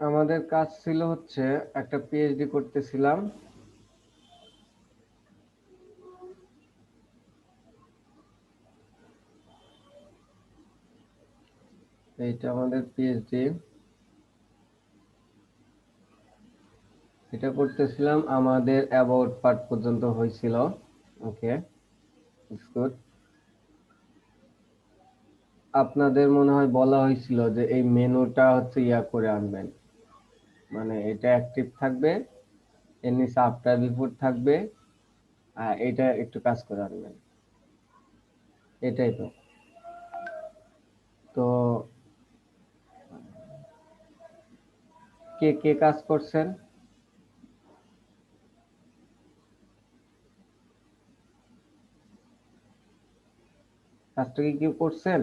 আমাদের কাজ ছিল হচ্ছে একটা পিএইচডি করতেছিলাম। এইটা আমাদের পিএইচডি, এটা করতেছিলাম, আমাদের অ্যাবাউট পার্ট পর্যন্ত হয়েছিল। ওকে, গুড। আপনাদের মনে হয় বলা হয়েছিল যে এই মেনুটা হচ্ছে ইয়া করে আনবেন, মানে এটা অ্যাক্টিভ থাকবে, এর নিচে আফটার বিফোর থাকবে, আর এটা একটু কাজ করে আনবেন, এটাই তো। তো কে কে কাজ করছেন? কাজটা কি কেউ করছেন?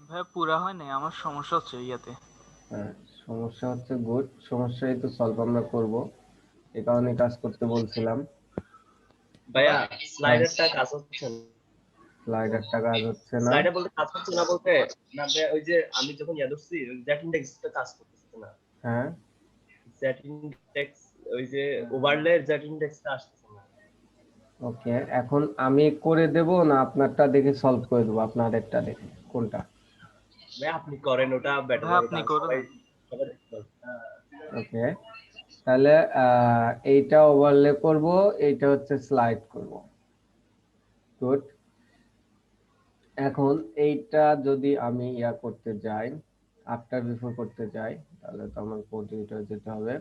ভাই পুরা হয় নাই, আমার সমস্যা হচ্ছে ইয়াতে। হ্যাঁ, সমস্যা হচ্ছে, গুড, সমস্যাই তো সলভ আমরা করব, এই কারণে কাজ করতে বলছিলাম। ভাইয়া হ্যাঁ, স্লাইডারটা কাজ হচ্ছে না। স্লাইডারটা কাজ হচ্ছে না। স্লাইডার বলতে কাজ হচ্ছে না বলতে না ভাইয়া, ওই যে আমি যখন ইয়া ধরছি জ্যাট ইন্ডেক্সটা কাজ করতেছে না। হ্যাঁ, জ্যাট ইন্ডেক্স, ওই যে ওভারলের জ্যাট ইন্ডেক্সটা আসতেছে না। ওকে, এখন আমি করে দেব না আপনারটা দেখে সলভ করে দেবো? আপনাদেরটা দেখে কোনটা? ভাই আপনি করেন, ওটা বেটার ভাই হবে, আপনি কারণ করে সবাই দেন। সবাই দেখতে পাবে। ওকে, তাহলে এইটা ওভারলে করব, এইটা হচ্ছে স্লাইড করব। গুড। এখন এইটা যদি আমি ইয়া করতে যাই, আফটার বিফোর করতে যাই, তাহলে তো আমার কন্টিনিউটার যেতে হবে।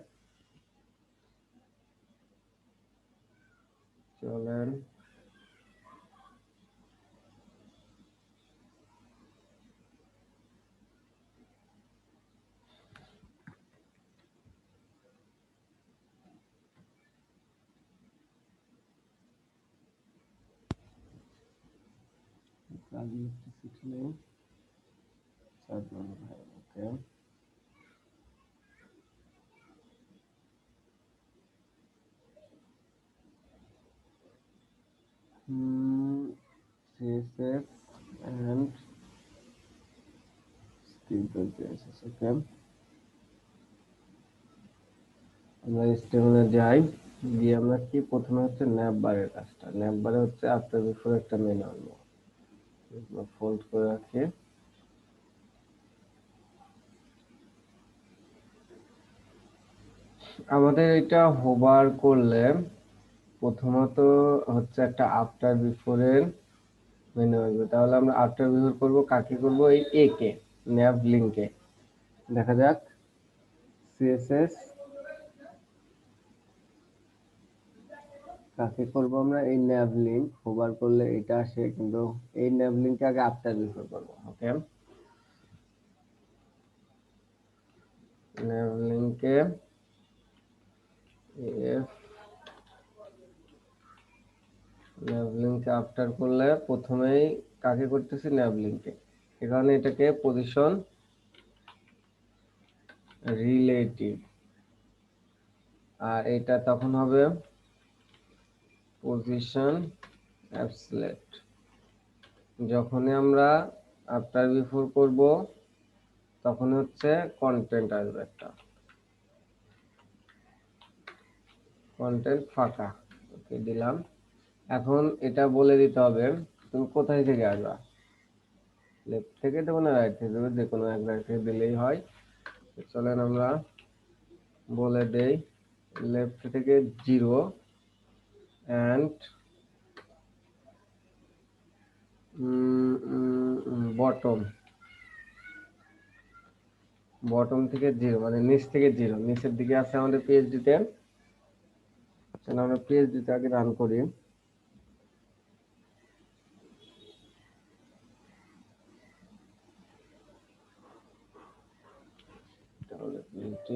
চলেন, ওকে, CSS and CSS, ওকে। আমরা স্টেশনে যাই, গিয়ে আমরা কি প্রথমে হচ্ছে ন্যাপ বারের কাজটা, ন্যাপ বারে হচ্ছে আফটার বিফোর একটা মেনু আনবো, ফোল্ড করে রাখি। আমাদের এটা হোভার করলে প্রথমত হচ্ছে একটা আফটার বিফোরের মেনু আসবে, তাহলে আমরা আফটার বিফোর করব, কাকে করব? এই এ কে, ন্যাভ লিঙ্কে। দেখা যাক, সিএসএস কাকে করব আমরা? এই ন্যাভ লিঙ্ক হোভার করলে এটা আসে, কিন্তু এই ন্যাভ লিঙ্কে আগে আফটার বিফোর করব। ওকে, ন্যাভ লিঙ্কে এফ, ন্যাভ লিঙ্কে আফটার করলে প্রথমেই কাকে করতেছি? ন্যাভ লিঙ্কে। এখানে এটাকে পজিশন রিলেটিভ, আর এটা তখন হবে পজিশন অ্যাবসলেট। যখনই আমরা আফটার বিফোর করব তখন হচ্ছে কন্টেন্ট আসবে, একটা কন্টেন্ট ফাঁকা। ওকে, দিলাম। এখন এটা বলে দিতে হবে তুমি কোথায় থেকে আসবা, লেফট থেকে দেবো না রাইট থেকে দেবো, যে কোনো এক জায়গা থেকে দিলেই হয়। চলেন আমরা বলে দেই, লেফট থেকে 0 অ্যান্ড বটম, বটম থেকে 0 মানে নিচ থেকে 0, নিচের দিকে আছে আমাদের পিএইচডিতে। চলো আমরা পিএইচডিতে আগে রান করি। তাহলে PHP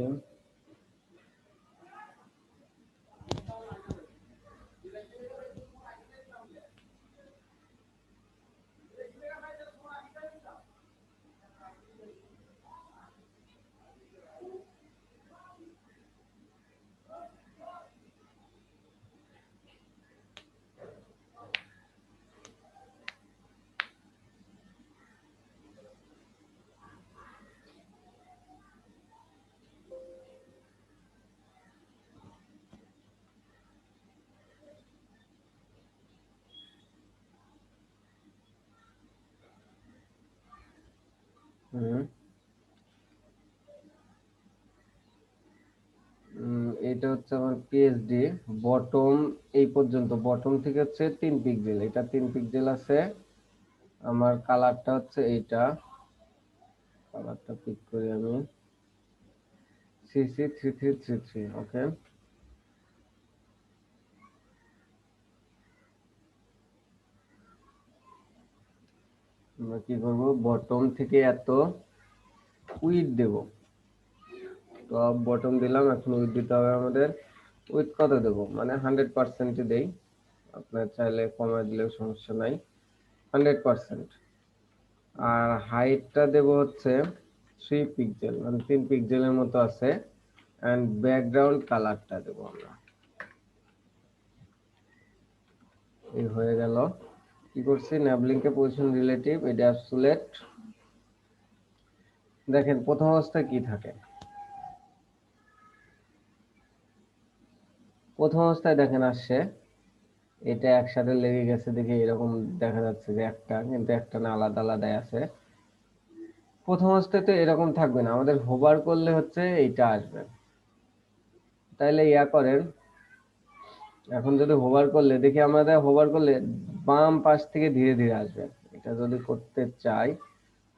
হুম এটা হচ্ছে আমার পিএইচডি বটম, এই পর্যন্ত বটম থেকে হচ্ছে 3 পিক্সেল, এটা 3 পিক্সেল আছে। আমার কালারটা হচ্ছে এইটা, কালারটা পিক করি আমি, CC3333, ওকে। আমরা কি করব, বটম থেকে এত উইড দেব, তো বটম দিলাম, এখন উইড দিতে হবে আমাদের। উইড কত দেব, মানে 100% দেই, আপনার চাইলে কমায় দিলেও সমস্যা নাই, 100%। আর হাইটটা দেব হচ্ছে 3 পিক্সেল, মানে 3 পিক্সেলের মতো আছে। অ্যান্ড ব্যাকগ্রাউন্ড কালারটা দেবো আমরা, এই হয়ে গেল। কি করছি, ন্যাভলিংকে পজিশন রিলেটিভ, এটা অ্যাবসোলেট। দেখেন প্রথম অবস্থায় কি থাকে, প্রথম অবস্থায় দেখেন আসছে এটা একসাথে লেগে গেছে দেখে এরকম দেখা যাচ্ছে যে একটা, কিন্তু একটা না, আলাদা আলাদাই আছে। প্রথম অবস্থায় তো এরকম থাকবে না, আমাদের হোভার করলে হচ্ছে এইটা আসবে। তাইলে ইয়া করেন, এখন যদি হোভার করলে দেখি, আমাদের হোভার করলে বাম পাশ থেকে ধীরে ধীরে আসবে। এটা যদি করতে চাই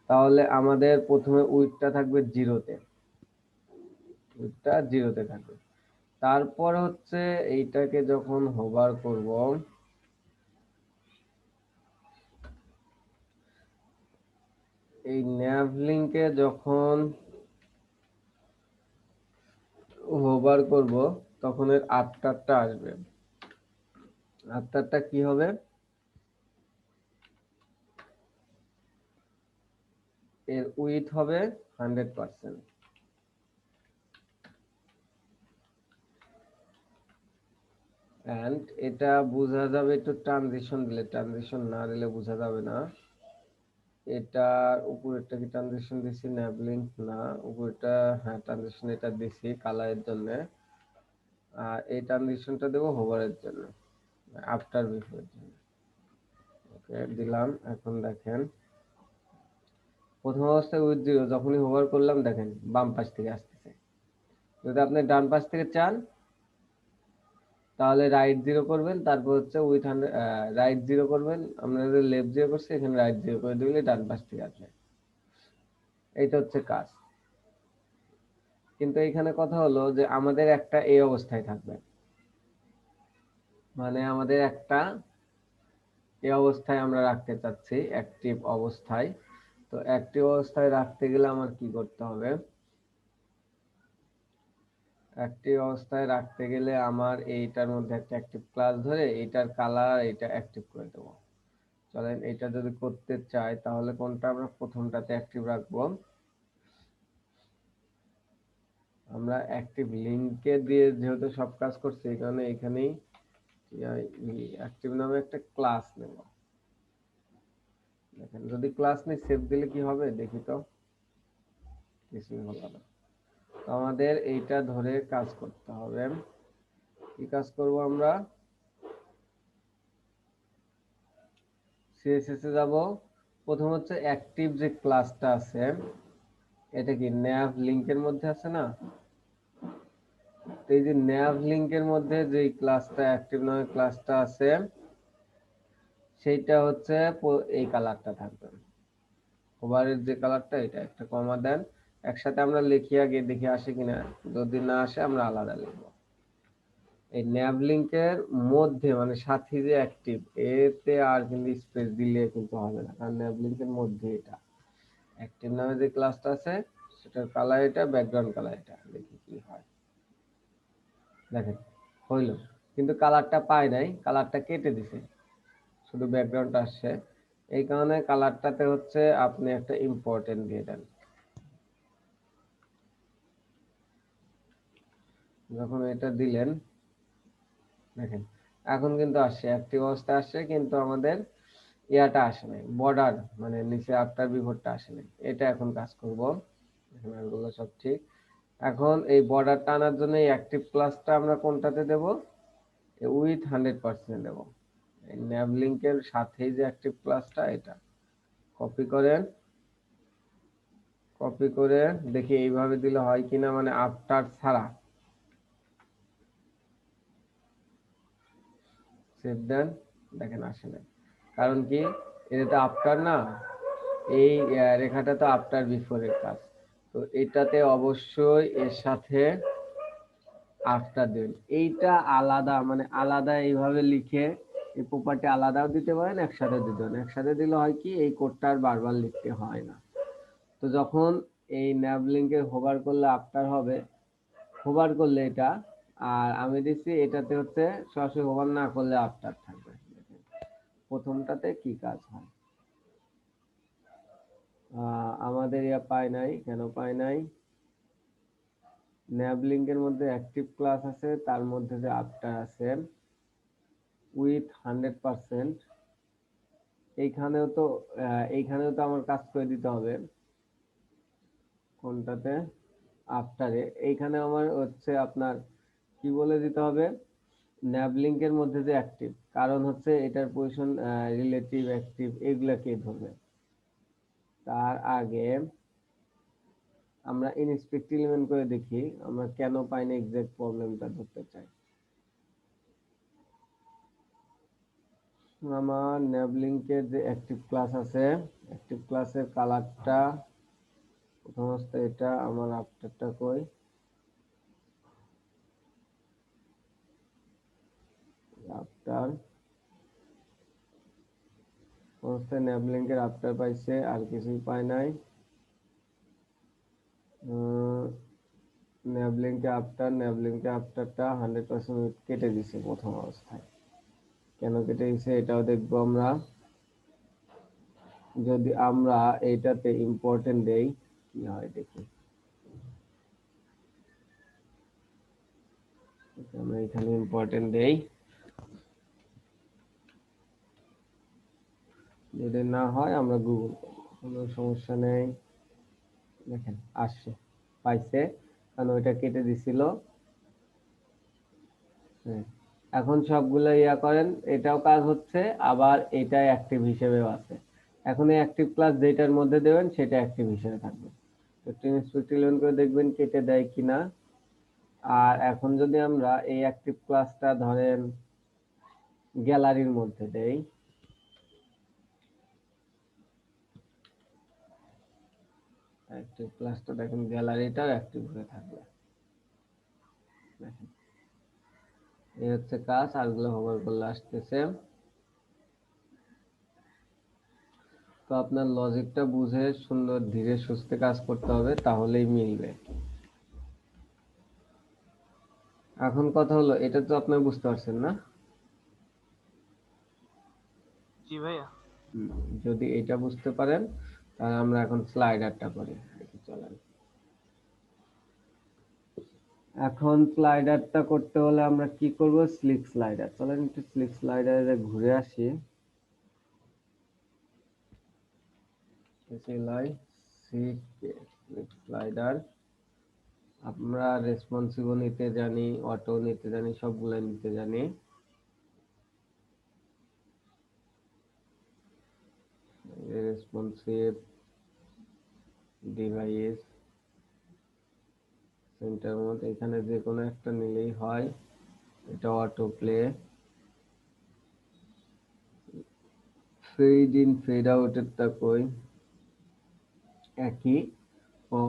তাহলে আমাদের প্রথমে উইডটা থাকবে জিরোতে, উইডটা জিরোতে থাকবে। তারপর হচ্ছে এইটাকে যখন হোভার করব, এই ন্যাভলিংকে যখন হোভার করব তখন এর আফটারটা আসবে। আফটারটা কি হবে, এর উইথ হবে 100%। এন্ড এটা বোঝা যাবে একটু ট্রানজিশন দিলে, ট্রানজিশন না দিলে বোঝা যাবে না। এটার উপরেরটা কি ট্রানজিশন দিছি, ন্যাভলিং না, উপরেরটা হ্যাঁ ট্রানজিশন এটা দিছি কালারের জন্য। আর এই ট্রানজিশনটা দেবো হোভারের জন্য, আফটার বিফোরের জন্য, ওকে দিলাম। এখন দেখেন প্রথম অবস্থায় উইথ জিরো, যখনই হোভার করলাম দেখেন বাম পাশ থেকে আসতেছে। যদি আপনি ডান পাশ থেকে চান তাহলে রাইট জিরো করবেন, তারপর হচ্ছে উইথ 100, রাইট জিরো করবেন, আমরা যদি লেফট জিরো করছি এখানে রাইট জিরো করে দিলে ডান পাশ থেকে আসবে। এইটা হচ্ছে কাজ। কিন্তু এখানে কথা হলো যে আমাদের একটা এই অবস্থায় থাকবে, মানে আমাদের একটা এই অবস্থায় আমরা রাখতে চাচ্ছি, অ্যাক্টিভ অবস্থায়। তো অ্যাক্টিভ অবস্থায় রাখতে গেলে আমার কি করতে হবে, অ্যাক্টিভ অবস্থায় রাখতে গেলে আমার এইটার মধ্যে একটা অ্যাক্টিভ ক্লাস ধরে এইটার কালার এটা অ্যাক্টিভ করে দেবো। চলেন এটা যদি করতে চাই তাহলে কোনটা আমরা প্রথমটাতে অ্যাক্টিভ রাখবো, আমরা অ্যাক্টিভ লিংকে দিয়ে যেহেতু সব কাজ করছি এই কারণে এখানেই অ্যাক্টিভ নামে একটা ক্লাস নেব। দেখেন যদি ক্লাস নেই সেভ দিলে কি হবে দেখি তো, কিছুই হলো না। তো আমাদের এইটা ধরে কাজ করতে হবে। কি কাজ করব আমরা, সিএসএস এ যাব। প্রথম হচ্ছে অ্যাক্টিভ যে ক্লাসটা আছে, এটা কি ন্যাভ লিংকের মধ্যে আছে না, তো এই যে ন্যাভ লিংকের মধ্যে যে ক্লাসটা অ্যাক্টিভ নামে ক্লাসটা আছে সেইটা হচ্ছে এই কালারটা থাকবে, ওভারের যে কালারটা, এটা একটা কমা দেন। একসাথে আমরা লিখি আগে দেখি আসে কিনা, যদি না আসে আমরা আলাদা লিখবো। এই ন্যাভ লিংকের মধ্যে মানে সাথী যে অ্যাক্টিভ, এতে আর কিন্তু স্পেস দিলে কিন্তু হবে না, কারণ ন্যাভ লিংকের মধ্যে এটা অ্যাক্টিভ নামে যে ক্লাসটা আছে সেটার কালার এটা, ব্যাকগ্রাউন্ড কালার এটা, দেখি কি হয়। দেখেন হইলো, কিন্তু কালারটা পায় নাই, কালারটা কেটে দিছে, শুধু ব্যাকগ্রাউন্ড আসছে। এই কারণে কালারটাতে হচ্ছে আপনি একটা ইম্পর্টেন্ট দিয়ে দেন। যখন এটা দিলেন দেখেন এখন কিন্তু আসছে, অ্যাক্টিভ অবস্থা আসছে, কিন্তু আমাদের ইয়াটা আসে নাই, বর্ডার মানে নিচে আফটার বিফোরটা আসে নাই। এটা এখন কাজ করব, এখন এগুলো সব ঠিক। এখন এই বর্ডারটা আনার জন্য এই অ্যাক্টিভ ক্লাসটা আমরা কোনটাতে দেব, উইথ 100% দেব। এই ন্যাভ লিংকের সাথেই যে অ্যাক্টিভ ক্লাসটা এটা কপি করেন, কপি করে দেখি এইভাবে দিলে হয় কিনা, মানে আফটার ছাড়া। সেভ দেন, দেখেন আসে না। কারণ কি, এটা তো আফটার না, এই রেখাটা তো আফটার বিফোরের কাজ। তো এটাতে অবশ্যই এর সাথে আফটার দেবেন। এইটা আলাদা, মানে আলাদা এইভাবে লিখে এই প্রপার্টি আলাদাও দিতে পারেন, একসাথে দিতে পারেন। একসাথে দিলে হয় কি, এই কোডটা আর বারবার লিখতে হয় না। তো যখন এই ন্যাভ লিঙ্কে হোভার করলে আফটার হবে, হোভার করলে এটা, আর আমি দিচ্ছি এটাতে হচ্ছে সরাসরি হোভার না করলে আফটার থাকবে। প্রথমটাতে কি কাজ হয়, আমাদের ইয়া পায় নাই, কেন পায় নাই? ন্যাভ লিঙ্কের মধ্যে অ্যাক্টিভ ক্লাস আছে, তার মধ্যে যে আফটার আছে উইথ 100%, এইখানেও তো আমার কাজ করে দিতে হবে। কোনটাতে? আফটারে। এইখানে আমার হচ্ছে আপনার কি বলে দিতে হবে, ন্যাভ লিঙ্কের মধ্যে যে অ্যাক্টিভ, কারণ হচ্ছে এটার পজিশন রিলেটিভ অ্যাক্টিভ এগুলাকে ধরবে। তার আগে আমরা ইনস্পেক্ট এলিমেন্ট করে দেখি আমরা কেন পাই না, এক্সাক্ট প্রবলেমটা ধরতে চাই। আমার ন্যাভ লিঙ্কের যে অ্যাক্টিভ ক্লাস আছে, অ্যাক্টিভ ক্লাসের কালারটা প্রথম অবস্থায় এটা, আমার আফটারটা কই, আফটার অবস্থায় ন্যাভ লিঙ্কের আফটার পাইছে, আর কিছুই পায় নাই। ন্যাভ লিঙ্কে আফটারটা 100% কেটে দিছে প্রথম অবস্থায়। কেন কেটে দিছে এটাও দেখবো আমরা। যদি আমরা এইটাতে ইম্পর্টেন্ট দেই কি হয় দেখি। আমরা এখানে ইম্পর্টেন্ট দেই, যদি না হয় আমরা গুগল, কোনো সমস্যা নেই। দেখেন আসছে, পাইছে, কারণ ওইটা কেটে দিছিল। হ্যাঁ, এখন সবগুলো ইয়া করেন, এটাও কাজ হচ্ছে, আবার এটা অ্যাক্টিভ হিসেবেও আছে। এখন এই অ্যাক্টিভ ক্লাস যেটার মধ্যে দেবেন সেটা অ্যাক্টিভ হিসেবে থাকবে। তো ইনস্পেক্ট এলিমেন্ট করে দেখবেন কেটে দেয় কিনা। আর এখন যদি আমরা এই অ্যাক্টিভ ক্লাসটা ধরেন গ্যালারির মধ্যে দেই, অ্যাক্টিভ ক্লাসটা দেখেন গ্যালারিটাও অ্যাক্টিভ হয়ে থাকবে। দেখেন এই হচ্ছে কাজ, আরগুলো হোভার করলে আসতেছে। তো আপনার লজিকটা বুঝে সুন্দর ধীরে সুস্থে কাজ করতে হবে, তাহলেই মিলবে। এখন কথা হলো, এটা তো আপনি বুঝতে পারছেন না? জি ভাইয়া। যদি এটা বুঝতে পারেন তাহলে আমরা এখন স্লাইডারটা করি। চলেন, এখন স্লাইডারটা করতে হলে আমরা কি করব, স্লিক স্লাইডার। চলেন একটু স্লিক স্লাইডারে ঘুরে আসি। স্লাইডার আমরা রেসপন্সিভ নিতে জানি, অটো নিতে জানি, সবগুলো নিতে জানি। রেসপন্সিভ ডিভাইস সেন্টার মোড, এখানে যে কোনো একটা নিলেই হয়। এটা auto play, fade in fade আউটেরটা কই, একই।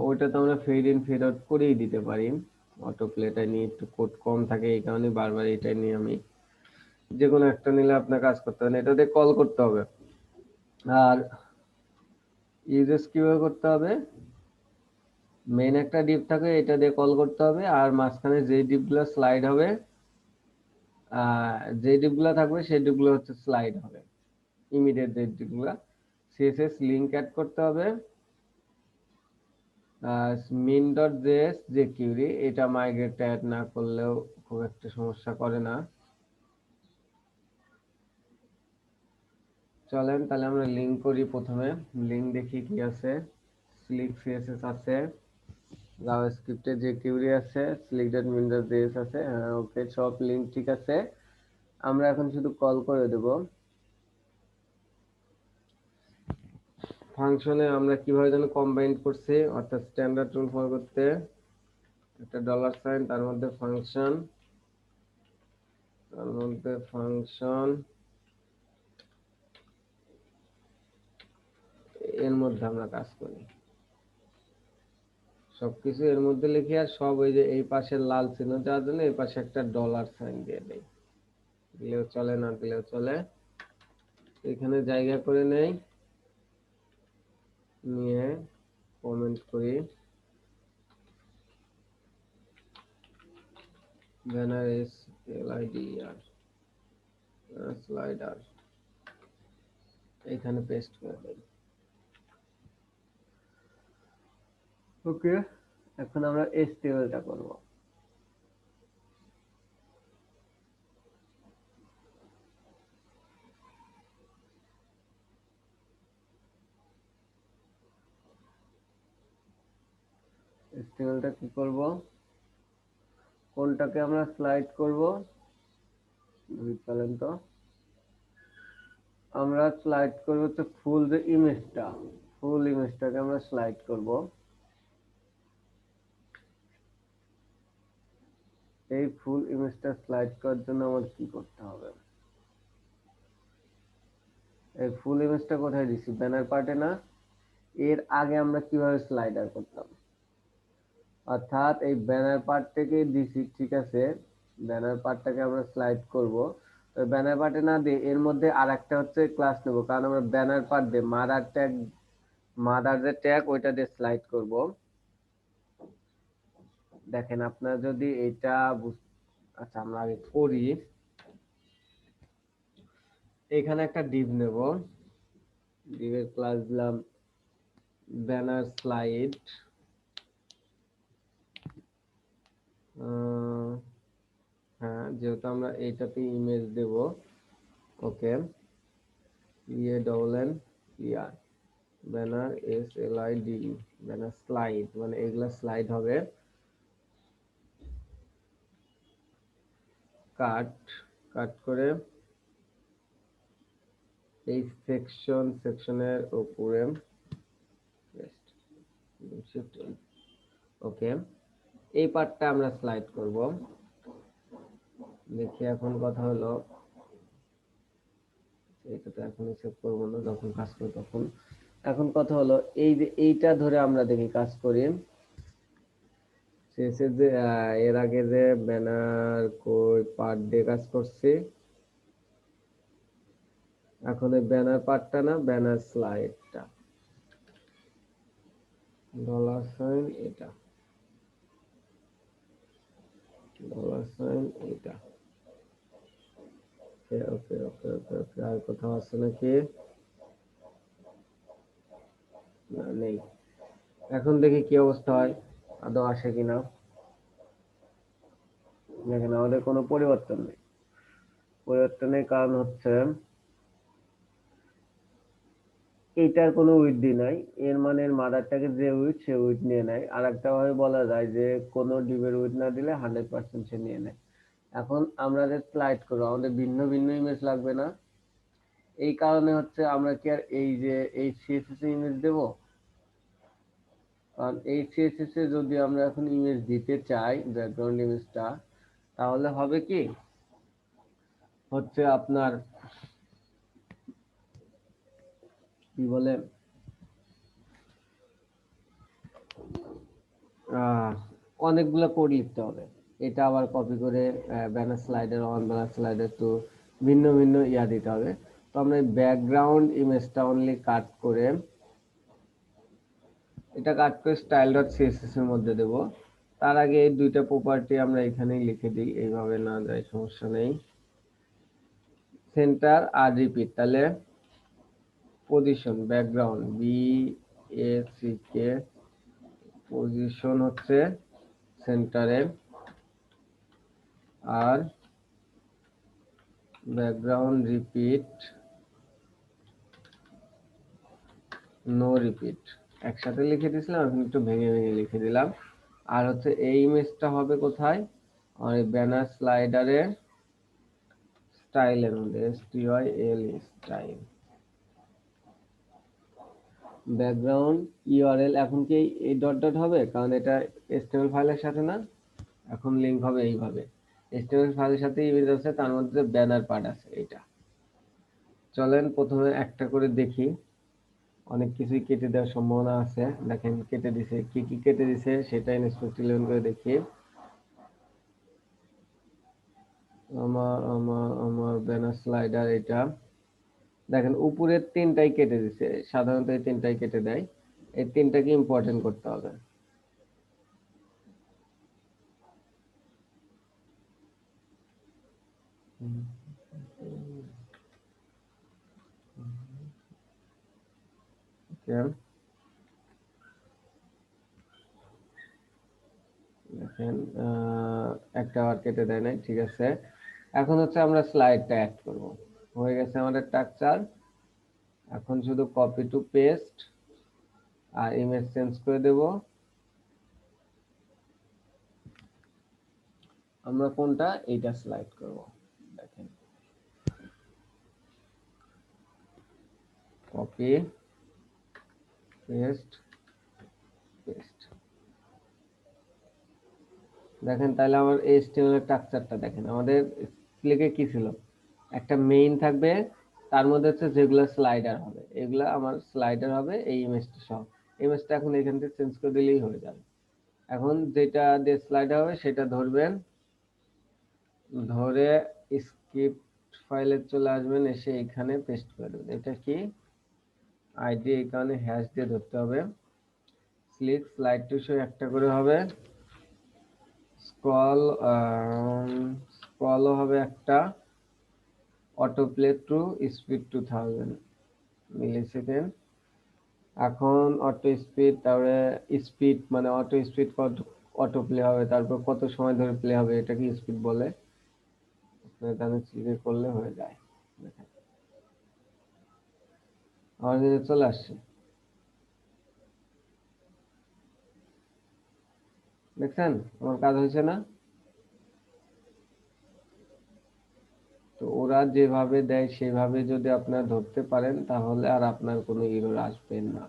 ওটা তো আমরা ফেড ইন ফেড আউট করেই দিতে পারি। অটো প্লেটা নিয়ে একটু কোড কম থাকে, এই কারণে বারবার এটা নিয়ে আমি, যে কোনো একটা নিলে আপনার কাজ করতে হবে, এটা দিয়ে কল করতে হবে। আর ইউজেস কিভাবে করতে হবে, মেইন একটা ডিপ থাকে, এটা দিয়ে কল করতে হবে, আর মাঝখানে যে ডিপগুলো স্লাইড হবে, যে ডিপগুলো থাকবে সেই ডিপগুলো হচ্ছে স্লাইড হবে, ইমিডিয়েট যে ডিপগুলো। সিএসএস লিংক অ্যাড করতে হবে, min ডট জেএস যে কিউরি, এটা মাইগ্রেট অ্যাড না করলেও খুব একটা সমস্যা করে না। চলেন তাহলে আমরা লিংক করি। প্রথমে লিংক দেখি কি আছে, স্লিক সিএসএস আছে, জাভাস্ক্রিপ্টে যে কিউরি আছে, slick dot min dot JS আছে, হ্যাঁ ওকে, সব লিংক ঠিক আছে। আমরা এখন শুধু কল করে দেব। ফাংশনে আমরা কিভাবে যেন কম্বাইন করছি, অর্থাৎ স্ট্যান্ডার্ড রুল ফলো করতে একটা ডলার সাইন, তার মধ্যে ফাংশন, এর মধ্যে আমরা কাজ করি, সবকিছু এর মধ্যে লিখি, আর সব ওই যে এই পাশে লাল চিহ্ন দেওয়ার জন্য এই পাশে একটা ডলার সাইন দিয়ে দেই, দিলেও চলে না দিলেও চলে। এখানে জায়গা করে নেই, নিয়ে কমেন্ট করি banner S L I D R slider, এখানে পেস্ট করে দেই। ওকে, এখন আমরা এসটিএলটা করব। এসটিএলটা কি করব, কোনটাকে আমরা স্লাইড করব, চলেন তো আমরা স্লাইড করব হচ্ছে ফুল যে ইমেজটা, ফুল ইমেজটাকে আমরা স্লাইড করব। এই ফুল ইমেজটা স্লাইড করার জন্য আমার কি করতে হবে, এই ফুল ইমেজটা কোথায় দিছি, ব্যানার পার্টে না? এর আগে আমরা কিভাবে স্লাইডার করতাম, অর্থাৎ এই ব্যানার পার্ট থেকে দিছি, ঠিক আছে, ব্যানার পার্টটাকে আমরা স্লাইড করব। তো ব্যানার পার্টে না দিয়ে এর মধ্যে আরেকটা হচ্ছে ক্লাস নেব, কারণ আমরা ব্যানার পার্ট দিয়ে মাদার যে ট্যাগ ওইটা দিয়ে স্লাইড করব। দেখেন আপনারা যদি এটা আচ্ছা আমরা আগে করি, এখানে একটা ডিভ নেব, ডিভের ক্লাস দিলাম ব্যানার স্লাইড, হ্যাঁ যেহেতু আমরা এইটাতে ইমেজ দেব, ওকে, EANNER banner SLIDE, banner slide, মানে এগুলা স্লাইড হবে। কাট করে এই সেকশনের উপরে ওকে, এই পার্টটা আমরা স্লাইড করব। দেখি এখন কথা হলো, এটা তো এখন সেভ করবো না, যখন কাজ করব তখন। এখন কথা হলো এই যে এইটা ধরে আমরা দেখি কাজ করি, শেষে যে এর আগে যে ব্যানার কই পার্ট দিয়ে কাজ করছি, এখন এই ব্যানার পার্টটা না, ব্যানার স্লাইডটা, ডলার সাইন এটা, ডলার সাইন এটা, ওকে ওকে ওকে ওকে ওকে, আর কোথাও আছে নাকি, না নেই। এখন দেখি কি অবস্থা হয়, আদৌ আসে কিনা। দেখেন আমাদের কোনো পরিবর্তন নেই, পরিবর্তনের কারণ হচ্ছে এইটার কোনো উইথডি নাই, এর মানে মাদারটাকে যে উইথ সে উইথ নিয়ে নেয়। আর একটা ভাবে বলা যায় যে কোনো ডিবের উইথ না দিলে 100% সে নিয়ে নেয়। এখন আমরা যে স্লাইড করবো আমাদের ভিন্ন ভিন্ন ইমেজ লাগবে না, এই কারণে হচ্ছে আমরা কি আর এই যে এই সিএসএস ইমেজ দেব, কারণ এই সিএসএস এ যদি আমরা এখন ইমেজ দিতে চাই ব্যাকগ্রাউন্ড ইমেজটা, তাহলে হবে কি হচ্ছে আপনার কি বলে অনেকগুলো কোড লিখতে হবে, এটা আবার কপি করে ব্যানার স্লাইডার 1 ব্যানার স্লাইডার 2 ভিন্ন ভিন্ন ইয়া দিতে হবে। তো আমরা ব্যাকগ্রাউন্ড ইমেজটা অনলি কাট করে, এটা কাট করে style.css এর মধ্যে দেব। তার আগে এই দুইটা প্রপার্টি আমরা এখানেই লিখে দিই, এইভাবে না যায় সমস্যা নেই। সেন্টার আর রিপিট, তাহলে পজিশন ব্যাকগ্রাউন্ড BACK, পজিশন হচ্ছে সেন্টারে, আর ব্যাকগ্রাউন্ড রিপিট নো রিপিট, একসাথে লিখে দিয়েছিলাম, এখন একটু ভেঙে ভেঙে লিখে দিলাম। আর হচ্ছে এই ইমেজটা হবে কোথায়, আর ব্যানার স্লাইডারে স্টাইলের মধ্যে STYL স্টাইল, ব্যাকগ্রাউন্ড ইউআরএল এখন কি এই ডট ডট হবে, কারণ এটা এচটিএমএল ফাইলের সাথে না, এখন লিংক হবে এইভাবে। এচটিএমএল ফাইলের সাথে ইমেজ আছে, তার মধ্যে ব্যানার পার্ট আছে এইটা। চলেন প্রথমে একটা করে দেখি, অনেক কিছুই কেটে দেওয়ার সম্ভাবনা আছে। দেখেন কেটে দিছে, কি কি কেটে দিছে সেটা ইনস্পেক্ট 11 করে দেখি। আমার ব্যানার স্লাইডার এটা দেখেন উপরের তিনটাই কেটে দিছে, সাধারণত এই তিনটাই কেটে দেয়। এই তিনটাকে ইম্পর্টেন্ট করতে হবে। Okay. দেখেন একটা আর কেটে দেয় নাই, ঠিক আছে। এখন হচ্ছে আমরা স্লাইডটা অ্যাড করব। হয়ে গেছে আমাদের স্ট্রাকচার। এখন শুধু কপি টু পেস্ট আর ইমেজ চেঞ্জ করে দেব। আমরা কোনটা, এইটা স্লাইড করব। দেখেন কপি পেস্ট পেস্ট। দেখেন তাহলে আমার এইচটিএমএল এর স্ট্রাকচারটা দেখেন। আমাদের ক্লিকে কি ছিল, একটা মেইন থাকবে, তার মধ্যে হচ্ছে যেগুলো স্লাইডার হবে, এগুলা আমার স্লাইডার হবে এই ইমেজটা সহ। ইমেজটা এখন এখান থেকে চেঞ্জ করে দিলেই হয়ে যাবে। এখন যেটা দিয়ে স্লাইডার হবে সেটা ধরবেন, ধরে স্ক্রিপ্ট ফাইলে চলে আসবেন, এসে এখানে পেস্ট করে দেবেন। এটা কি আইডি, এখানে হ্যাশ দিয়ে ধরতে হবে। ক্লিক স্লাইড টু শো একটা করে হবে, স্ক্রল স্ক্রলও হবে একটা, auto play to speed 2000 millisecond. এখন অটো স্পিড, তারপরে স্পিড মানে অটো স্পিড কত, অটো প্লে হবে, তারপর কত সময় ধরে প্লে হবে, এটাকে স্পিড বলে। এখানে ক্লিক করলে হয়ে যায়। দেখেন আমার কাছে চলে আসছে, দেখছেন আমার কাজ হয়েছে না? তো ওরা যেভাবে দেয় সেভাবে যদি আপনারা ধরতে পারেন তাহলে আর আপনার কোনো এরর আসবে না।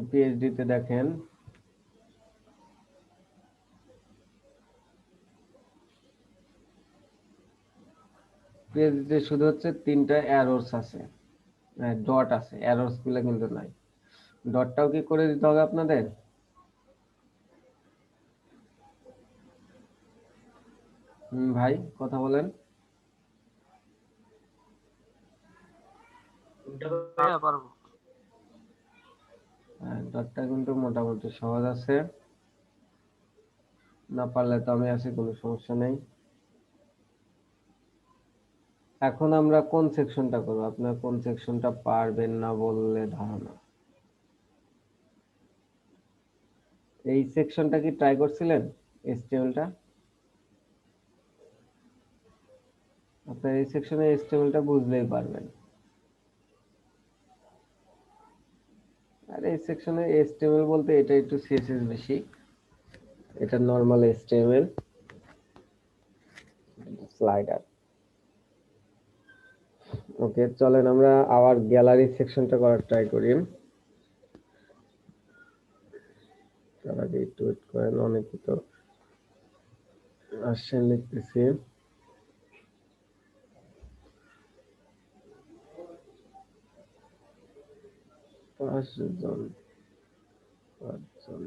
পিএইচডি তে দেখেন পিএইচডি তে শুধু হচ্ছে তিনটা এররস আছে, ডট আছে, এররস গুলো কিন্তু নাই। ডটটাও কি করে দিতে হবে আপনাদের? ভাই কথা বলেন। হ্যাঁ পারবো। ডটটা কিন্তু মোটামুটি সহজ আছে, না পারলে তো আমি আছি, কোনো সমস্যা নেই। এখন আমরা কোন সেকশনটা করবো, আপনার কোন সেকশনটা পারবেন না বললে ধারণা? এই সেকশনটা কি ট্রাই করছিলেন, এইচটিএমএলটা? আপনার এই সেকশনে এইচটিএমএলটা বুঝলেই পারবেন। আর এই সেকশনে এইচটিএমএল বলতে এটা একটু সিএসএস বেশি, এটা নরমাল এইচটিএমএল স্লাইডার। ওকে চলেন আমরা আবার গ্যালারি সেকশনটা করার ট্রাই করি। তার আগে একটু ওয়েট করেন, অনেকে তো আসছেন, লিখতেছি। 5 জন 5 জন।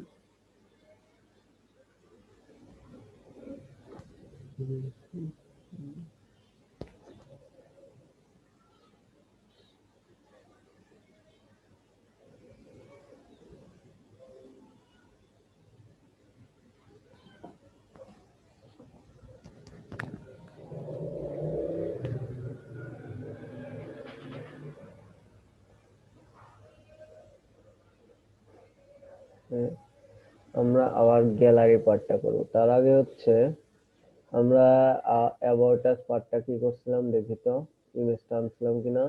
আমরা আবার গ্যালারি পার্টটা করব, তার আগে হচ্ছে আমরা অ্যাবাউট আস পার্টটা কি করছিলাম দেখি তো, ইমেজটা আনছিলাম কিনা।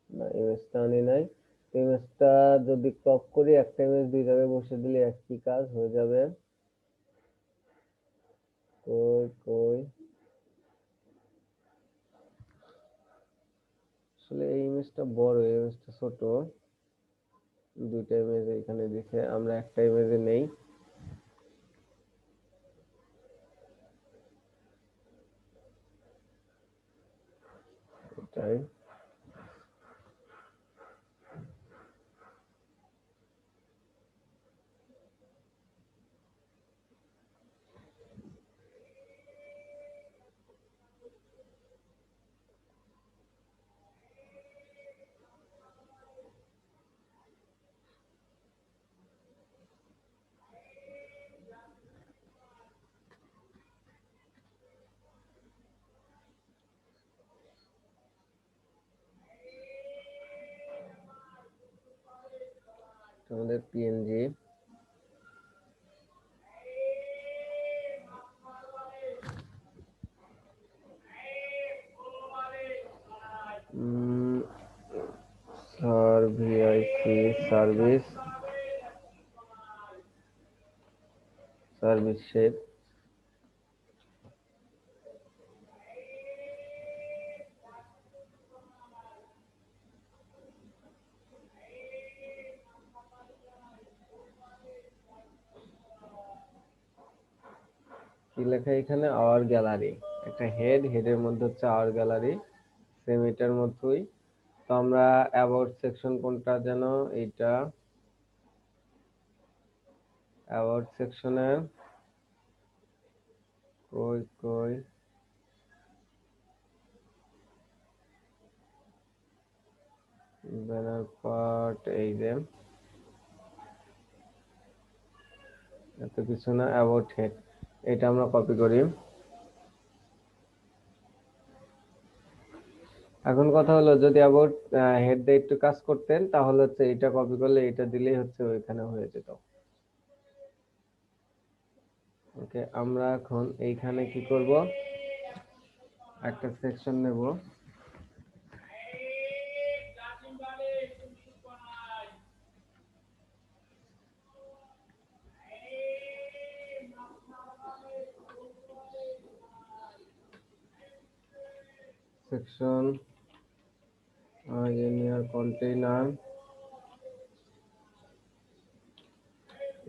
না ইমেজটা আনি নাই। ইমেজটা যদি ক্রপ করি, একটা ইমেজ দুই জায়গায় বসে দিলে একই কাজ হয়ে যাবে। কই কই আসলে এই ইমেজটা বড়, এই ইমেজটা ছোট, দুইটা ইমেজ এখানে দিছে, আমরা একটা ইমেজে নেই। এটাই আমাদের PNG. VIC service, service shape. কি লেখা এখানে? Our gallery. একটা হেড, হেডের মধ্যে হচ্ছে আওয়ার গ্যালারি, সেম এটার মতোই। তো আমরা অ্যাবাউট সেকশন কোনটা যেন, এইটা অ্যাবাউট সেকশনে কই কই ব্যানার পার্ট, এই যে এত কিছু না, অ্যাবাউট হেড, এটা আমরা কপি করি। এখন কথা হলো, যদি অ্যাবাউট হেড দিয়ে একটু কাজ করতেন তাহলে হচ্ছে এটা কপি করলে এটা দিলেই হচ্ছে ওইখানে হয়ে যেত। ওকে, আমরা এখন এইখানে কি করব, একটা সেকশন নেব। সেকশন ইনিয়ার কন্টেইনার,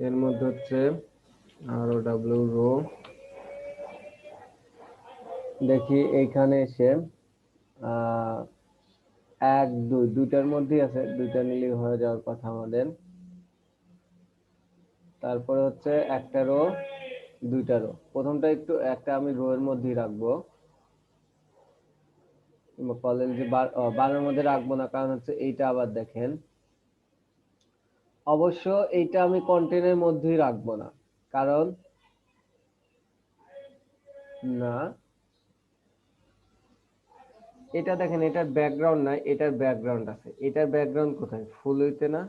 এর মধ্যে হচ্ছে ROW রো। দেখি এইখানে এসে আহ 1 2 দুইটার মধ্যেই আছে, দুইটা নিলেই হয়ে যাওয়ার কথা আমাদের। তারপরে হচ্ছে একটা রো, দুইটা রো। প্রথমটা একটু একটা আমি রো এর মধ্যেই রাখবো, কলেজ যে বারের মধ্যে রাখবো না, কারণ হচ্ছে এইটা আবার দেখেন, অবশ্য এইটা আমি কন্টেন্টের মধ্যেই রাখবো না, কারণ না, এটা দেখেন, এটার ব্যাকগ্রাউন্ড নাই, এটার ব্যাকগ্রাউন্ড আছে। এটার ব্যাকগ্রাউন্ড কোথায়? ফুল হইতে না।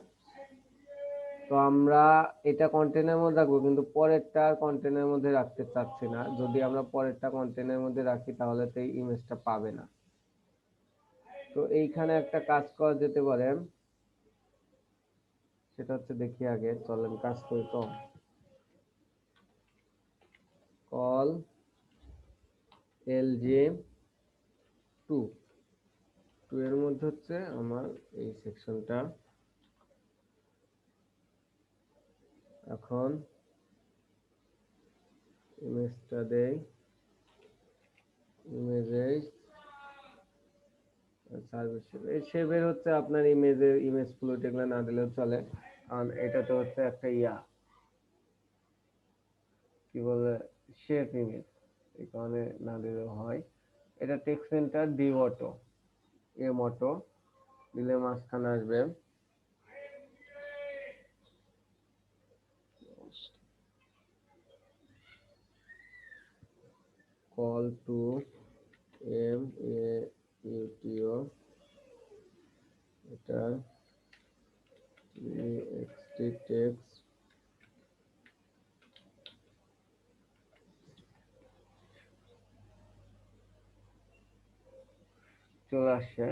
তো আমরা এটা কন্টেন্টের মধ্যে রাখবো, কিন্তু পরেরটা কন্টেন্টের মধ্যে রাখতে চাচ্ছি না। যদি আমরা পরেরটা কন্টেন্টের মধ্যে রাখি তাহলে তো এই ইমেজটা পাবে না। তো এইখানে একটা কাজ করা যেতে পারে, সেটা হচ্ছে, দেখি আগে চলেন কাজ করি। তো কল এলজে 2, 2 এর মধ্যে হচ্ছে আমার এই সেকশনটা। এখন ইমেজটা দেই, ইমেজে সার্ভিস শেপ, এই শেপের হচ্ছে আপনার ইমেজের ইমেজ ফ্লোট এগুলো না দিলেও চলে, কারণ এটা তো হচ্ছে একটা কি বলে, শেপ ইমেজ, এই কারণে না দিলেও হয়। এটা text centre D auto, M auto দিলে মাঝখানে আসবে কল টু MAUTO, এটা TXT টেক্সট। চলে আসছে।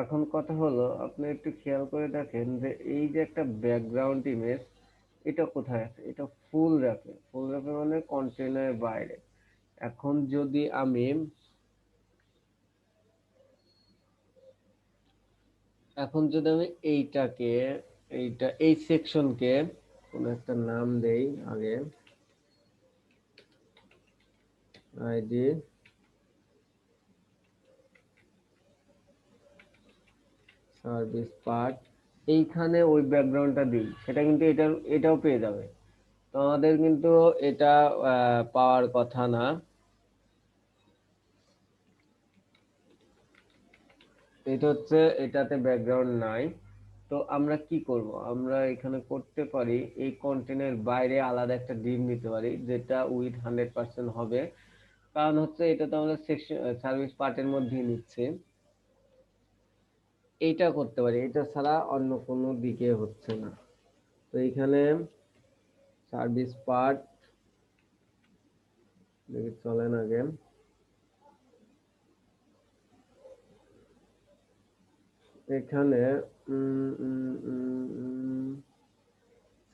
এখন কথা হলো, আপনি একটু খেয়াল করে দেখেন যে এই যে একটা ব্যাকগ্রাউন্ড ইমেজ, এটা কোথায় আছে? এটা ফুল র্যাপে, ফুল র্যাপে মানে কন্টেনারের বাইরে। এখন যদি আমি এখন যদি আমি এই সেকশনকে কোন একটা নাম দেই আগে, আইডি সার্ভিস পার্ট, এইখানে ওই ব্যাকগ্রাউন্ডটা দিই, সেটা কিন্তু এটাও পেয়ে যাবে। তো আমাদের কিন্তু এটা পাওয়ার কথা না। এটা হচ্ছে, এটাতে ব্যাকগ্রাউন্ড নাই। তো আমরা কি করব, আমরা এখানে করতে পারি এই কন্টেন্টের বাইরে আলাদা একটা ডিভ নিতে পারি, যেটা উইথ 100% হবে। কারণ হচ্ছে এটা তো আমরা সেকশন সার্ভিস পার্টের মধ্যেই নিচ্ছে। এইটা করতে পারি, এটা ছাড়া অন্য কোনো দিকে হচ্ছে না। তো এখানে সার্ভিস পার্ট দেখি চলে না গেম, এখানে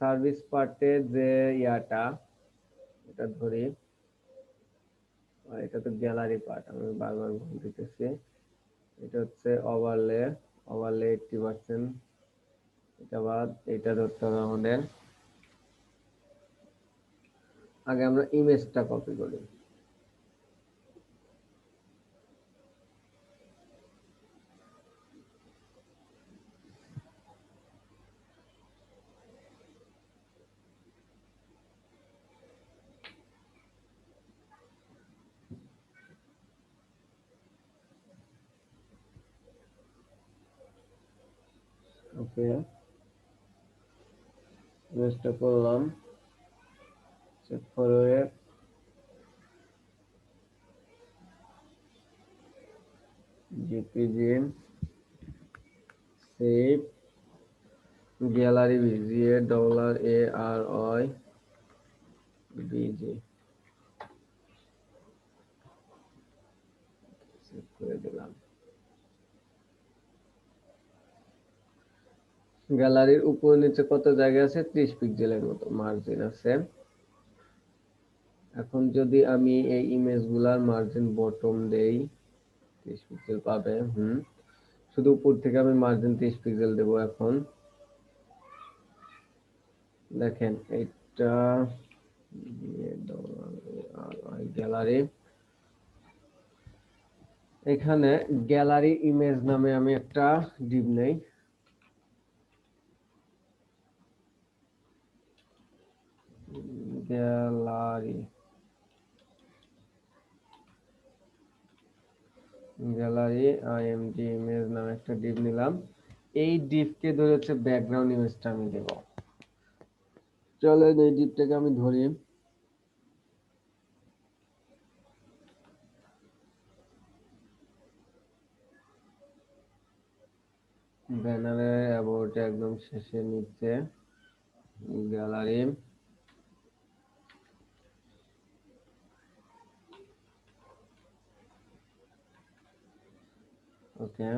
সার্ভিস পার্টের যে ইয়াটা, এটা ধরি, এটা তো গ্যালারি পার্ট, আমি বারবার ভুল দিতেছি। এটা হচ্ছে ওভারলে, ওভারলে 80%, এটা বাদ, এটা ধরতে হবে আমাদের। আগে আমরা ইমেজটা কপি করি। ওকে, ইমেজটা করলাম, চেক করে JPG save gallery GARRYBG save করে দিলাম। গ্যালারির উপর নিচে কত জায়গা আছে, 30 পিক্সেলের মতো মার্জিন আছে। এখন যদি আমি এই ইমেজ গুলার মার্জিন বটম দেই, 30 পিক্সেল পাবে। শুধু উপর থেকে আমি মার্জিন 30 পিক্সেল দেব। এখন দেখেন এটা গ্যালারি, এখানে গ্যালারি ইমেজ নামে আমি একটা ডিভ নেই, গ্যালারি IMG ইমেজ নামে একটা ডিভ নিলাম। এই ডিভকে ধরে হচ্ছে ব্যাকগ্রাউন্ড ইমেজটা আমি দেব। চলেন এই ডিভটাকে আমি ধরি, ব্যানারে অ্যাবাউট একদম শেষে নিচে gallery, okay,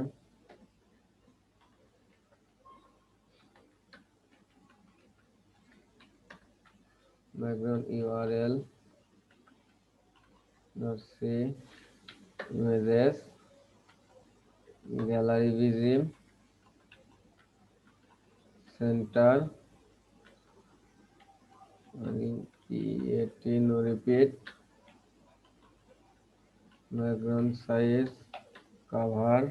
background URL .c images gallery ভিজিম centre create no repeat background size cover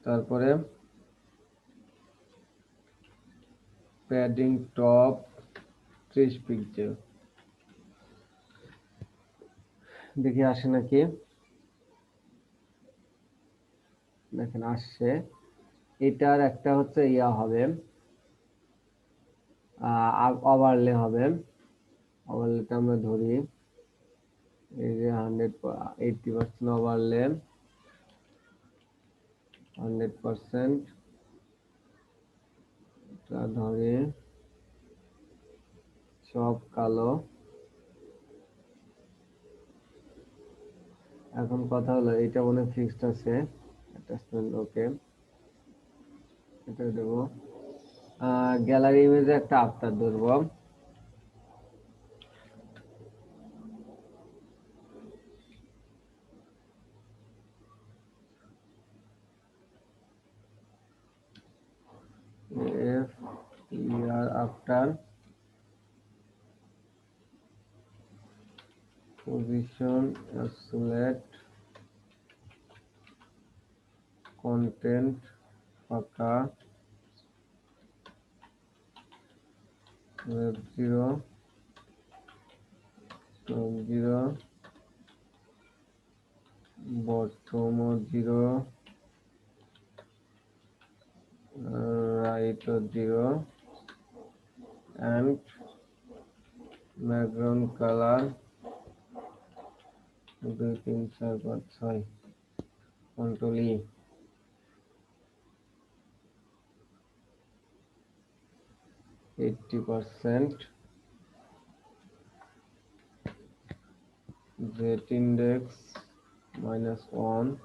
তারপরে প্যাডিং টপ 30 পিক্সেল, দেখি আসে নাকি। দেখেন আসছে। এটার একটা হচ্ছে ইয়া হবে, ওভারলে হবে। ওভারলেটা আমরা ধরি, এই যে 80% ওভারলে, 100% ধরে সব কালো। এখন কথা হলো এটা মনে ফিক্সড আছে, অ্যাটাচমেন্ট ওকে, এটা দেবো। গ্যালারি ইমেজে একটা আফটার ধরবো, after position isolate content ফাঁকা web 0 top 0 bottom 0 right 0 and background color 2 3 4 5 6 control E 80% z index -1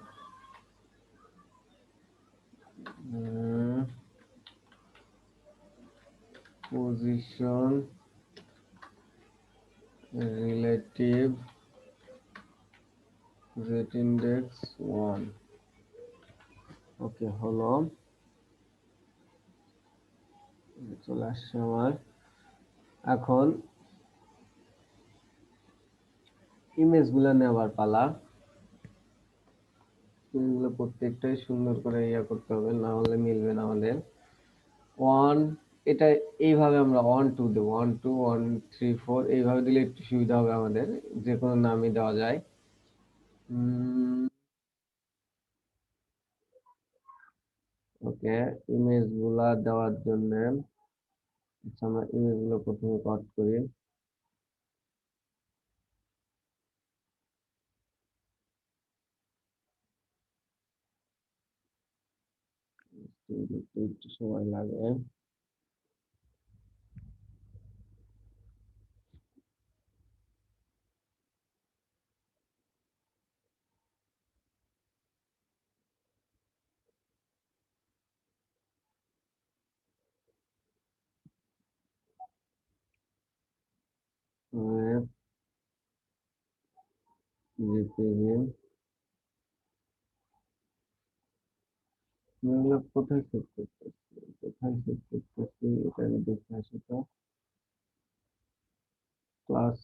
position relative z index 1 ওকে হলো চলে আসছে আমার এখন ইমেজ গুলা নেওয়ার পালা এগুলো প্রত্যেকটাই সুন্দর করে ইয়া করতে হবে না হলে মিলবে না আমাদের ওয়ান এটা এইভাবে আমরা 1 2 দেবো 1 2 1 3 4 এইভাবে দিলে একটু সুবিধা হবে আমাদের যে কোনো নামই দেওয়া যায় ওকে ইমেজ গুলা দেওয়ার জন্য আমরা ইমেজ গুলো প্রথমে কাট করি একটু সময় লাগে জিপিজি এগুলো কোথায় সেভ করতেছি এটা আমি দেখে আসি তো ক্লাস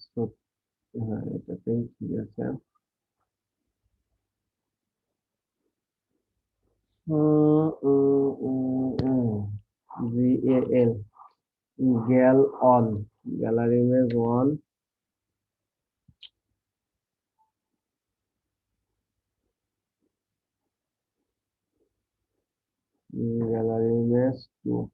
হ্যাঁ এটাতেই ঠিক আছে GAL gal on gallery image 1 gallery image 2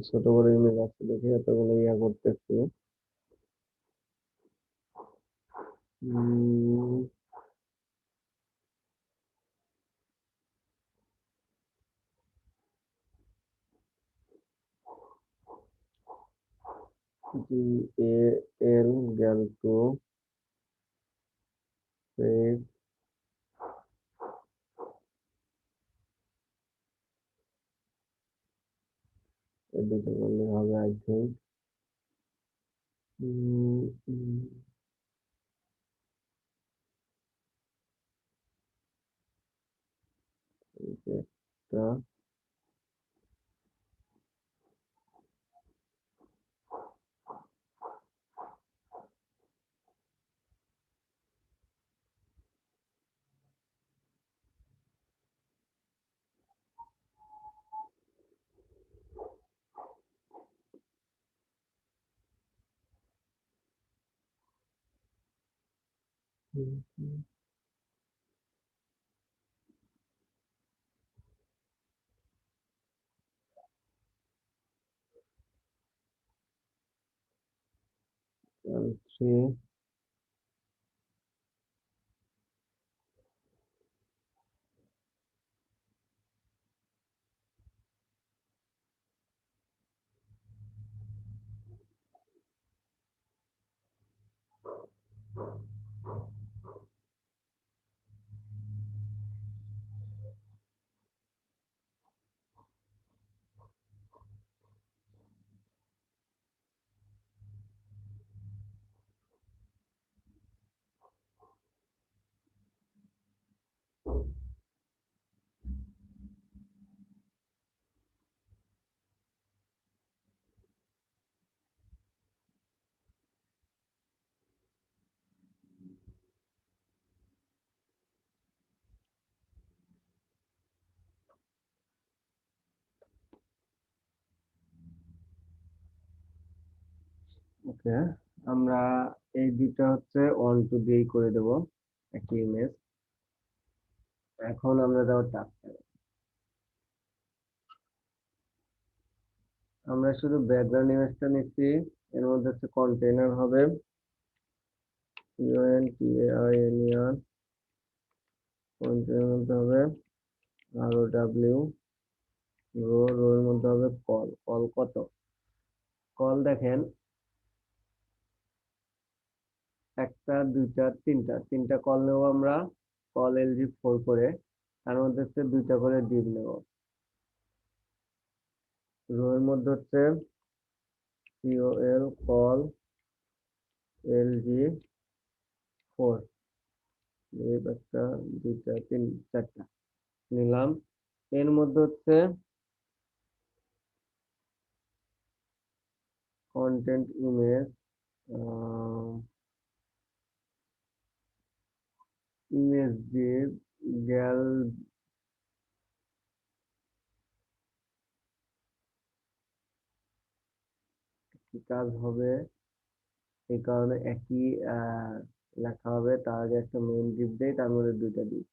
ছোট বড় ইমেজ আছে দেখে এতগুলো ইয়া করতেছি GAL gal 2 save এদিকে করলে হবে আই থিঙ্ক একটা থ্রি ওকে, আমরা এই দুইটা হচ্ছে অন টু দিয়েই করে দেব একই ইমেজ। এখন আমরা দেবো টাস্ক। আমরা শুধু ব্যাকগ্রাউন্ড ইমেজটা নিচ্ছি, এর মধ্যে হচ্ছে কন্টেইনার হবে CONTAINER, কন্টেইনার মধ্যে হবে ROW, রোর মধ্যে হবে কল। কল কত? কল দেখেন একটা, দুইটা, তিনটা কল নেব আমরা। কল LG4 করে, তার মধ্যে হচ্ছে দুইটা করে ডিভ নেব। রোর মধ্যে হচ্ছে COL কল LG4, একটা, দুইটা, চারটা নিলাম। এর মধ্যে হচ্ছে content image, image Depp, gall, কি কাজ হবে এই কারণে একই লেখা হবে। তার আগে একটা মেইন ডিভ দেই, তার মধ্যে দুইটা দিই।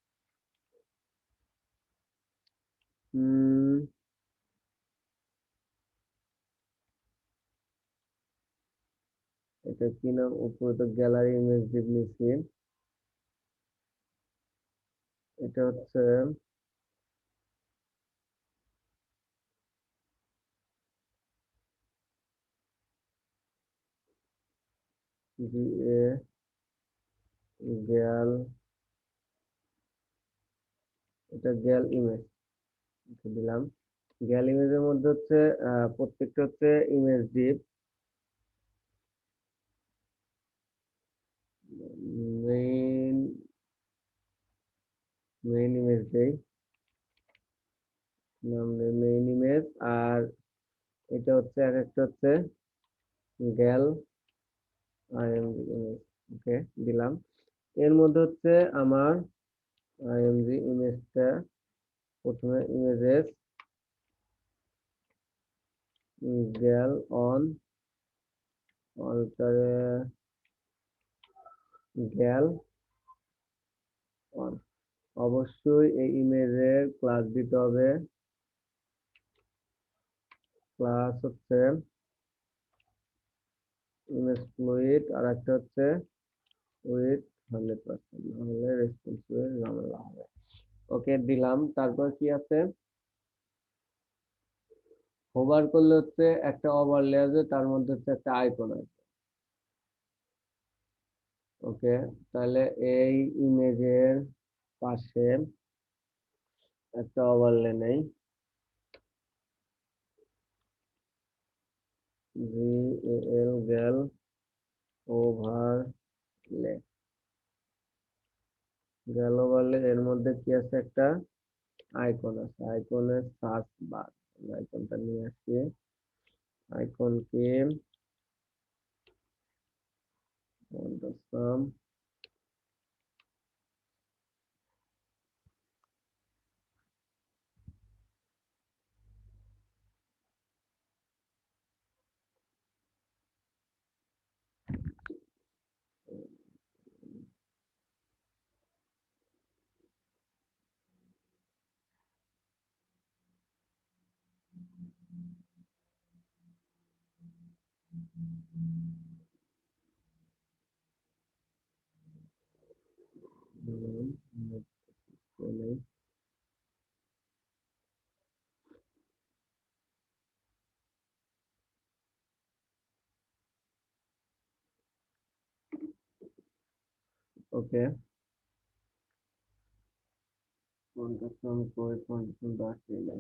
এটা কি নাম? উপরে তো গ্যালারি ইমেজ ডিভ নিছি। এটা হচ্ছে GA গ্যাল, এটা গ্যাল ইমেজ দিলাম। গ্যাল ইমেজের মধ্যে হচ্ছে প্রত্যেকটা হচ্ছে image Depp. Main main image দেই, নাম দেই মেইন ইমেজ। আর এটা হচ্ছে এক একটা হচ্ছে গ্যাল IMG ইমেজ। ওকে, দিলাম। এর মধ্যে হচ্ছে আমার IMG ইমেজটা প্রথমে ইমেজেস গ্যাল অন অল্টারে গ্যাল অন। অবশ্যই এই ইমেজের ক্লাস দিতে হবে। ক্লাস হচ্ছে ইমেজ ফ্লুইড, আর একটা হচ্ছে উইথ 100%, নাহলে রেসপন্সিভ ঝামেলা হবে। ওকে, দিলাম। তারপর কি আছে? হোভার করলে হচ্ছে একটা ওভারলে আছে, তার মধ্যে হচ্ছে একটা আইকন আছে। ওকে, তাহলে এই ইমেজের পাশে একটা ওভারলে নেই, GAL gall overlay. Gall overlay এর মধ্যে কি আছে? একটা আইকন আছে, আইকনের সার্চ বার। আইকনটা নিয়ে আসি, আইকনকে সাম, ওকে, ফন্টাসাম কই? ফন্টাসাম তো আসছেই না।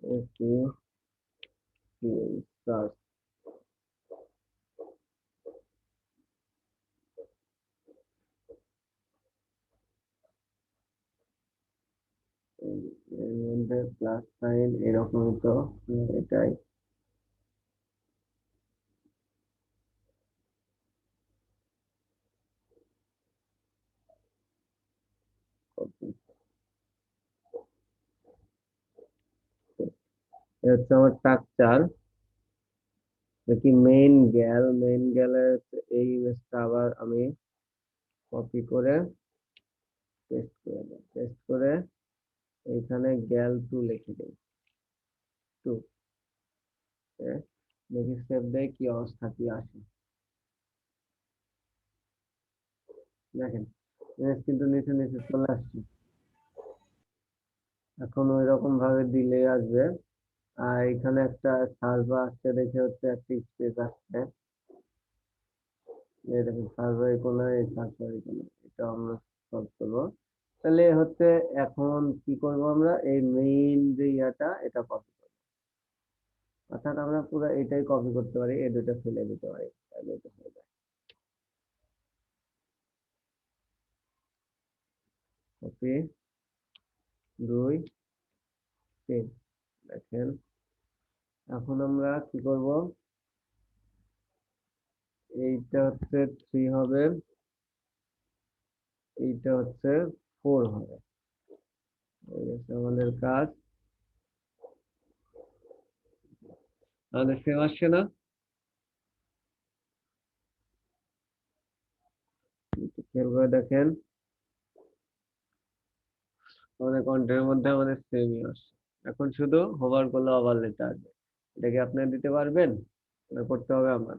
এসি সার্চ, এর মধ্যে প্লাস সাইন এরকমই তো, এটাই। copy। এ হচ্ছে আমার স্ট্রাকচার, দেখি মেইন গ্যালের এই ইমেজটা আবার আমি কপি করে পেস্ট করে এইখানে গ্যাল 2 লিখে দিই, 2, দেখি সেভ দেয় কি অবস্থা কি আসে। দেখেন ইমেজ কিন্তু নিচে নিচে চলে আসছে। এখন ওই রকম ভাবে দিলে আসবে। আর এখানে একটা সার্ভার আসছে, দেখে হচ্ছে একটা স্পেস আসছে, এই দেখুন সার্ভার কোনায়, এই সার্ভার কোনায়, এটা আমরা সলভ করবো। তাহলে হচ্ছে এখন কি করব, আমরা এই মেইন যে ইয়াটা এটা কপি করবো, অর্থাৎ আমরা পুরো এটাই কপি করতে পারি, এই দুটো ফেলে দিতে পারি, তাহলে এটা হয়ে যায়। কপি 2 3, দেখেন এখন আমরা কি করব, এইটা হচ্ছে 3 হবে, এইটা হচ্ছে 4 হবে, হয়ে গেছে আমাদের কাজ। আমাদের সেম আসছে না? একটু খেয়াল করে দেখেন, আমাদের কন্টেন্টের মধ্যে আমাদের সেমই আসছে। এখন শুধু হোভার করলে ওভারলেটা আসবে। এটা কি আপনি দিতে পারবেন? না করতে হবে আমার?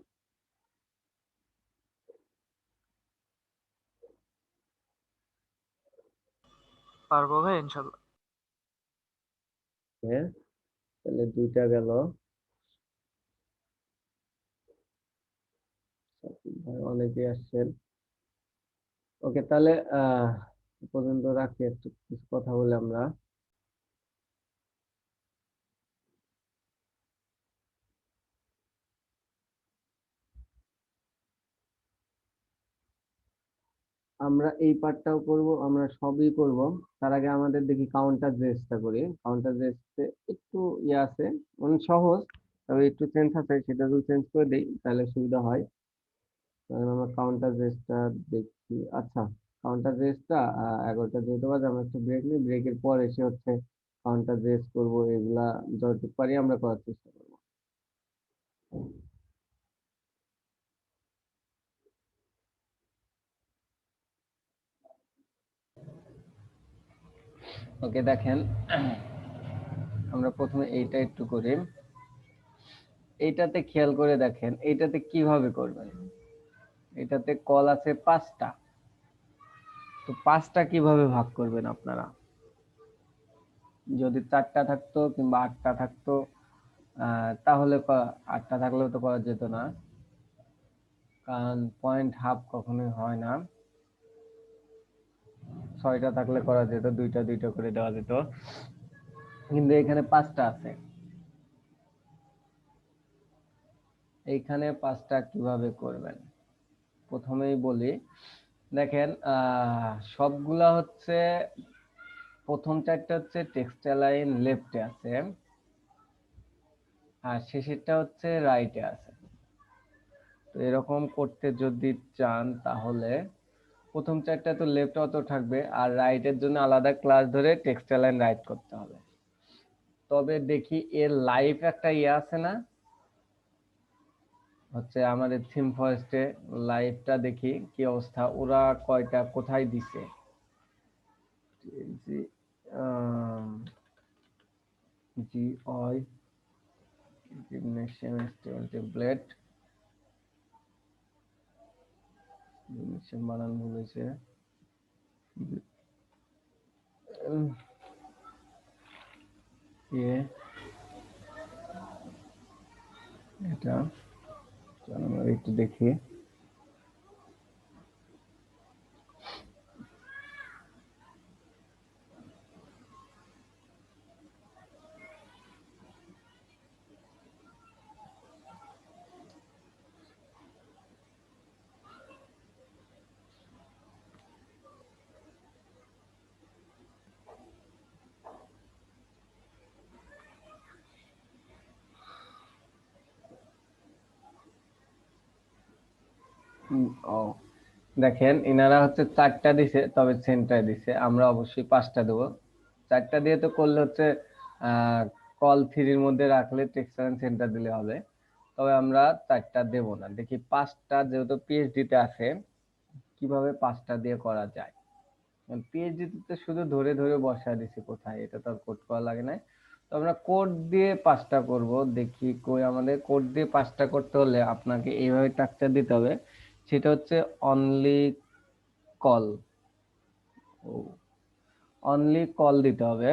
পারবো ভাই ইনশাল্লাহ। হ্যাঁ, তাহলে 2টা গেল। ভাই অনেকে আসছেন। ওকে, তাহলে এ পর্যন্ত রাখি, একটু কিছু কথা বলে আমরা। আমরা এই পার্টটাও করব, আমরা সবই করব। তার আগে আমাদের দেখি কাউন্টার জেসটা করি। কাউন্টার জেসতে একটু ইয়ে আছে, মানে সহজ, তবে একটু চেঞ্জ আছে, সেটা যদি চেঞ্জ করে দেই তাহলে সুবিধা হয়। কারণ আমরা কাউন্টার রেসটা দেখছি। আচ্ছা, কাউন্টার রেসটা 11টা যেতে পারে, আমরা একটু ব্রেক নিই, ব্রেকের পর এসে হচ্ছে কাউন্টার রেস করবো, এগুলা যতটুকু পারি আমরা করার চেষ্টা করবো। ওকে, দেখেন আমরা প্রথমে এইটা একটু করি। এইটাতে খেয়াল করে দেখেন এইটাতে কিভাবে করবেন। এটাতে কল আছে 5টা, তো 5টা কিভাবে ভাগ করবেন আপনারা? যদি 4টা থাকতো কিংবা 8টা থাকতো, তাহলে 8টা থাকলেও তো করা যেত না, কারণ পয়েন্ট হাফ কখনোই হয় না। 6টা থাকলে করা যেত, দুইটা দুইটা করে দেওয়া যেত, কিন্তু এখানে 5টা আছে। এইখানে 5টা কিভাবে করবেন প্রথমেই বলি। দেখেন সবগুলা হচ্ছে, প্রথম 4টা হচ্ছে টেক্সট লাইন লেফটে আছে, আর শেষেরটা হচ্ছে রাইটে আছে। তো এরকম করতে যদি চান তাহলে প্রথম 4টা তো লেফট অত থাকবে, আর রাইটের জন্য আলাদা ক্লাস ধরে টেক্সট লাইন রাইট করতে হবে। তবে দেখি এর লাইভ একটা ইয়ে আছে না, হচ্ছে আমাদের থিম ফরেস্টে লাইভটা দেখি কি অবস্থা, ওরা কয়টা কোথায় দিছে। জি জি ওই জিমনেশিয়াম টেমপ্লেট, জিমনেশিয়াম বানান ভুল হয়েছে। ইয়ে এটা আমরা একটু দেখি। ও, দেখেন ইনারা হচ্ছে 4টা দিছে, তবে সেন্টার দিছে, আমরা অবশ্যই 5টা দেবো। 4টা দিয়ে তো করলে হচ্ছে কল 3 এর মধ্যে রাখলে টেক্সচার এন্ড সেন্টার দিলে হবে, তবে আমরা 4টা দেব না। দেখি 5টা যেহেতু পিএইচডি তে আছে, কিভাবে 5টা দিয়ে করা যায়। পিএইচডি তে শুধু ধরে ধরে বসায় দিছি কোথায়, এটা তো আর কোড করা লাগে না। তো আমরা কোড দিয়ে 5টা করব। দেখি কই আমাদের কোড দিয়ে 5টা করতে হলে আপনাকে এইভাবে স্ট্রাকচার দিতে হবে, সেটা হচ্ছে অনলি কল। অনলি কল দিতে হবে।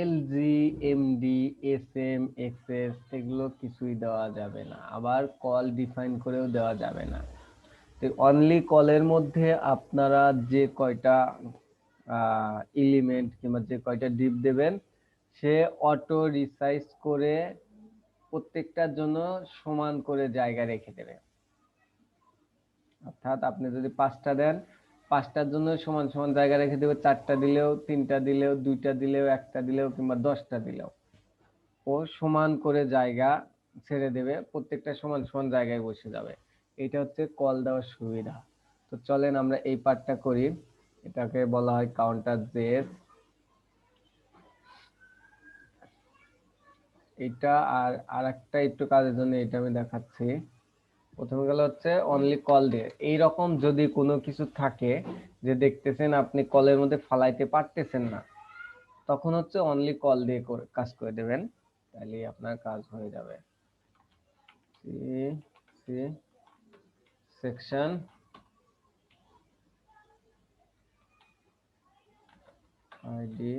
এলজি, এমডি, এসএম, এক্সএস এগুলো কিছুই দেওয়া যাবে না, আবার কল ডিফাইন করেও দেওয়া যাবে না। অনলি কলের মধ্যে আপনারা যে কয়টা এলিমেন্ট কিংবা যে কয়টা ডিপ দেবেন, সে অটো রিসাইজ করে প্রত্যেকটার জন্য সমান করে জায়গা রেখে দেবে। অর্থাৎ আপনি যদি 5টা দেন, 5টার জন্য সমান সমান জায়গা রেখে দেবে। 4টা দিলেও, 3টা দিলেও, 2টা দিলেও, 1টা দিলেও কিংবা 10টা দিলেও ও সমান করে জায়গা ছেড়ে দেবে, প্রত্যেকটা সমান সমান জায়গায় বসে যাবে। এটা হচ্ছে কল দেওয়ার সুবিধা। তো চলেন আমরা এই পার্টটা করি। এটাকে বলা হয় কাউন্টার জেস। এটা আর আরেকটা একটু কাজের জন্য এটা আমি দেখাচ্ছি। প্রথমে গেল হচ্ছে অনলি কল দিয়ে। এইরকম যদি কোনো কিছু থাকে যে দেখতেছেন আপনি কলের মধ্যে ফালাইতে পারতেছেন না, তখন হচ্ছে অনলি কল দিয়ে কাজ করে দেবেন, তাহলে আপনার কাজ হয়ে যাবে। See section ID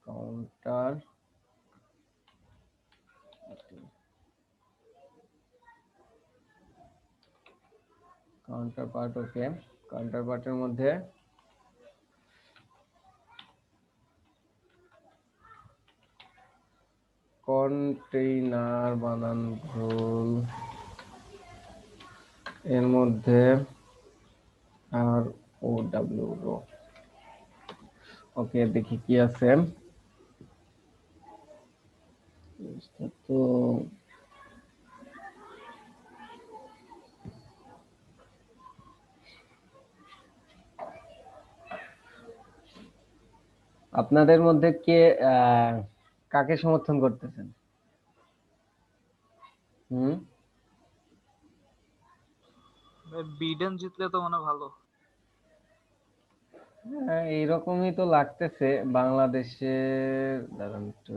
counter counter part. Okay, counter পার্টের মধ্যে কন্টেইনার বানান ভুল, এর মধ্যে আর ও ডাব্লিউ রো। ওকে, দেখি কি আছে। তো আপনাদের মধ্যে কে কাকে সমর্থন করতেছেন? হুম, বিডেন জিতলে তো মনে হয় ভালো। এইরকমই তো লাগতেছে বাংলাদেশের। দাঁড়ান একটু।